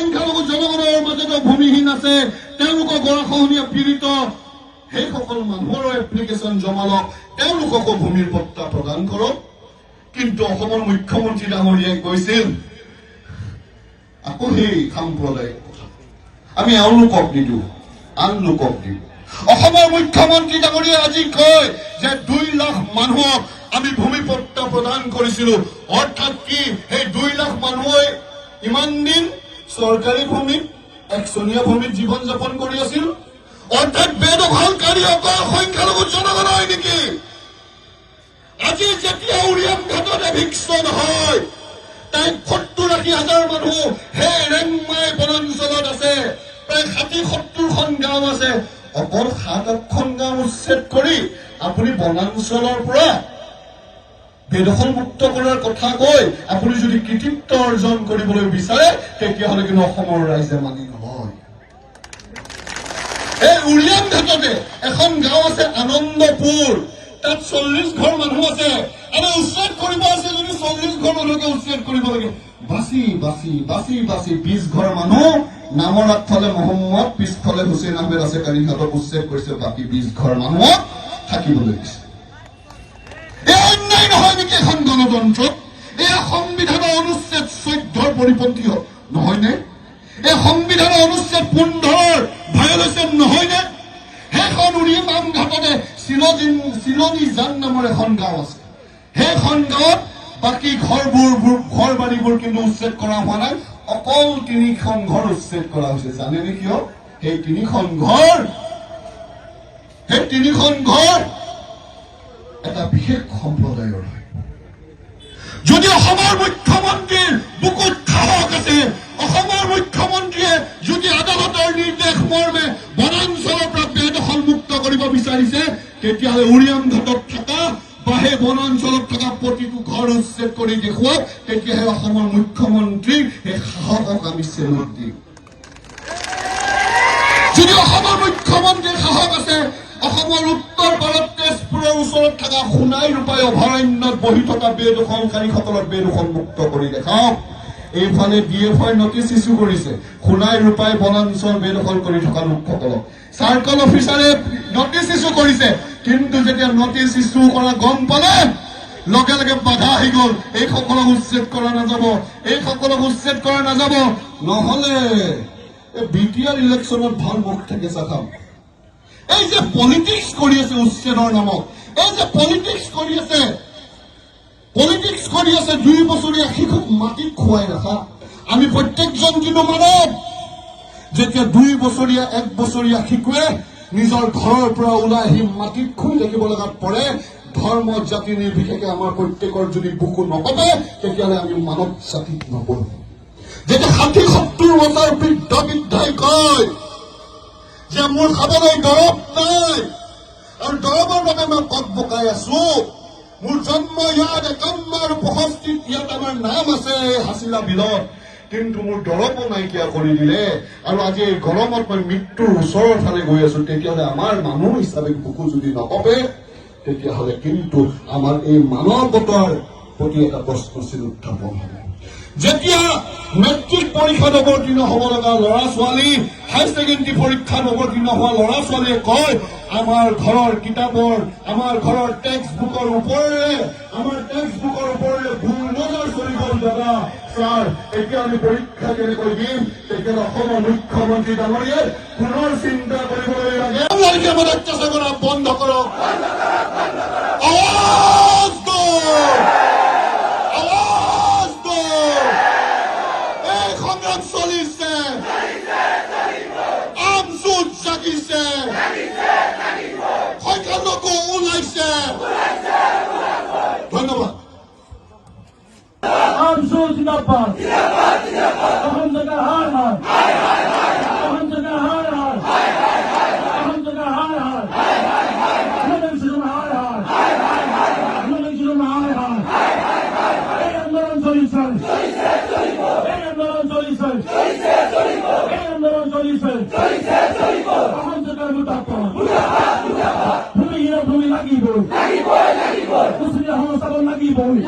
সংখ্যালঘু জনগণৰ মাজতো ভূমিহীন আছে, তেওঁলোকক গৰাখহনীয়া পীড়িত, সেইসকল মানুহৰ এপ্লিকেশ্যন জমা লওক, তেওঁলোককো ভূমিৰ পট্টা প্ৰদান কৰক। কিন্তু অসমৰ মুখ্যমন্ত্ৰী ডাঙৰীয়াই কৈছিল আকৌ সেই সাম্প্ৰদায়িক কথা, আমি এওঁলোকক নিদিওঁ, আন লোকক দিওঁ। অসমৰ মুখ্যমন্ত্ৰী ডাঙৰীয়াই আজি কয় যে 2 লাখ মানুহক আমি ভূমি পট্টা প্ৰদান কৰিছিলো। অৰ্থাৎ কি সেই 2 লাখ মানুহে ইমান দিন চৰকাৰী ভূমিত, একচনীয়া ভূমিত জীৱন যাপন কৰি আছিল? অৰ্থাৎ বেদখলকাৰীসকল সংখ্যালঘু জনগণ হয় নেকি? আজি যেতিয়া উৰিয়াম ঘাটত এভিকশ্যন হয়, তাই 70-80,000 মানুহ সেই ৰেংমাই বনাঞ্চলত আছে, প্ৰায় 60-70খন গাঁও আছে। অকল 7-8খন গাঁও উচ্ছেদ কৰি আপুনি বনাঞ্চলৰ পৰা বেদখল মুক্ত কৰাৰ কথা কৈ আপুনি যদি কৃতিত্ব অৰ্জন কৰিবলৈ বিচাৰে, তেতিয়াহ'লে কিন্তু অসমৰ ৰাইজে মানি নলয়। এই উৰিয়াম ঘাটতে এখন গাঁও আছে আনন্দপুৰ, তাত 40 ঘৰ মানুহ আছে। আৰু উচ্ছেদ কৰিব আছে যদি 40 ঘৰ মানুহকে উচ্ছেদ কৰিব লাগে। বাচি বাচি বাচি বাচি 20 ঘৰ মানুহ, নামৰ আগফালে মহম্মদ, পিছফালে হুছেইন আহমেদ আছে, কাৰিঘাটক উচ্ছেদ কৰিছে। বাকী 20 ঘৰ মানুহক থাকিবলৈ দিছে। এই অন্যায় নহয় নেকি এখন গণতন্ত্ৰত? এয়া সংবিধানৰ অনুচ্ছেদ 14 পৰিপন্থী নহয়নে? এই সংবিধানৰ অনুচ্ছেদ 15 ভায়লেশ্যন নহয়নে? সেইখন উৰিয়াম ঘাটতে চিলনী জান নামৰ এখন গাঁও আছে। সেইখন গাঁৱত বাকী ঘৰ বাৰীবোৰ কিন্তু উচ্ছেদ কৰা হোৱা নাই, অকল 3খন ঘৰ উচ্ছেদ কৰা হৈছে। জানেনে কিয়? সেই 3খন ঘৰ এটা বিশেষ সম্প্ৰদায়ৰ হয়। যদি অসমৰ মুখ্যমন্ত্ৰীৰ বুকুত সাহস আছে, অসমৰ মুখ্যমন্ত্ৰীয়ে যদি আদালতৰ নিৰ্দেশ মৰ্মে বনাঞ্চলৰ পৰা বেদখল মুক্ত কৰিব বিচাৰিছে, তেতিয়াহ'লে উৰিয়াম ঘাটত থকা বা সেই বনাঞ্চলত থকা প্ৰতিটো ঘৰ উচ্ছেদ কৰি দেখুৱাওক। তেতিয়াহে অসমৰ মুখ্যমন্ত্ৰীৰ সেই সাহসক আমি চেলুট দিম। যদি অসমৰ মুখ্যমন্ত্ৰীৰ সাহস আছে, অসমৰ উত্তৰ পাৰত তেজপুৰৰ ওচৰত থকা সোণাই ৰূপাই অভয়াৰণ্যত বহি থকা বেদখলকাৰীসকলক বেদখল মুক্ত কৰি দেখাওক। এইফালে DFI নটিচ ইছ্যু কৰিছে সোণাই ৰূপাই বনাঞ্চল বেদখল কৰি থকা লোকসকলক। চাৰ্কল অফিচাৰে নটিচ ইছ্যু কৰিছে, কিন্তু যেতিয়া নটিচ ইছ্যু কৰা গম পালে, লগে লগে বাধা আহি গ'ল। এইসকলক উচ্ছেদ কৰা নাযাব, এইসকলক উচ্ছেদ কৰা নাযাব। নহলে BTR ইলেকশ্যনত ভাল মুখ থাকে চাখাম। এই যে পলিটিক্স কৰি আছে উচ্ছেদৰ নামত, এই যে পলিটিক্স কৰি আছে 2 বছৰীয়া শিশুক মাটিত খুৱাই ৰাখা। আমি প্ৰত্যেকজন কিন্তু মানৱ। যেতিয়া 2 বছৰীয়া 1 বছৰীয়া শিশুৱে নিজৰ ঘৰৰ পৰা ওলাই আহি মাটিত খুৱাই ৰাখিব লগাত পৰে, ধৰ্ম জাতি নিৰ্বিশেষে আমাৰ প্ৰত্যেকৰ যদি বুকু নকপে, তেতিয়াহ'লে আমি মানৱ জাতিত নপঢ়ো। যেতিয়া 60-70 বছৰ বৃদ্ধই কয় যে মোৰ খাবলৈ দৰৱ নাই আৰু দৰৱৰ বাবে মই কত বকাই আছো, মোৰ জন্ম ইয়াত 51 আৰু 65 ইয়াত আমাৰ নাম আছে হাছিলা বিলত, কিন্তু মোৰ দৰৱো নাইকিয়া কৰি দিলে আৰু আজি এই গৰমত মই মৃত্যুৰ ওচৰৰ ফালে গৈ আছো। তেতিয়াহ'লে আমাৰ মানুহ হিচাপে বুকু যদি নকপে, তেতিয়াহ'লে কিন্তু আমাৰ এই মানৱতাৰ প্ৰতি এটা প্ৰশ্নচিহ্ন উত্থাপন হ'ব। যেতিয়া মেট্ৰিক পৰীক্ষাত অৱতীৰ্ণ হ'ব লগা ল'ৰা ছোৱালী, হাই ছেকেণ্ডেৰী পৰীক্ষাত অৱতীৰ্ণ হোৱা ল'ৰা ছোৱালীয়ে কয় আমাৰ ঘৰৰ কিতাপৰ, আমাৰ ঘৰৰ টেক্সট বুকৰ ওপৰেৰে ভুল নজৰ চলি গ'ল দাদা। ছাৰ, এতিয়া আমি পৰীক্ষা কেনেকৈ দিম? তেতিয়া অসমৰ মুখ্যমন্ত্ৰী ডাঙৰীয়াই পুনৰ চিন্তা কৰিবলৈ লাগে। অত্যাচাৰ কৰা বন্ধ কৰক। সংগ্ৰাম চলিছে, আমজুত জাগিছে, সংখ্যালঘু ওলাইছে। ধন্যবাদ। আমজুত জিন্দাবাদ, অসম জাগা হাৰ হাৰ, অসম জাগা হাৰ হাৰ, অসম জাগা হাৰ হাৰ, হিউমেন চিজন হাৰ হাৰ, হিউমেন চিজন হাৰ হাৰ। এই আন্দোলন চলিছে, এই আন্দোলন চলিছে, এই আন্দোলন চলিছে। অসম জাগাৰ মুতাবক ভূমিহীন ভূমি লাগিবই, মুছলিম সংস্থাপন লাগিবই।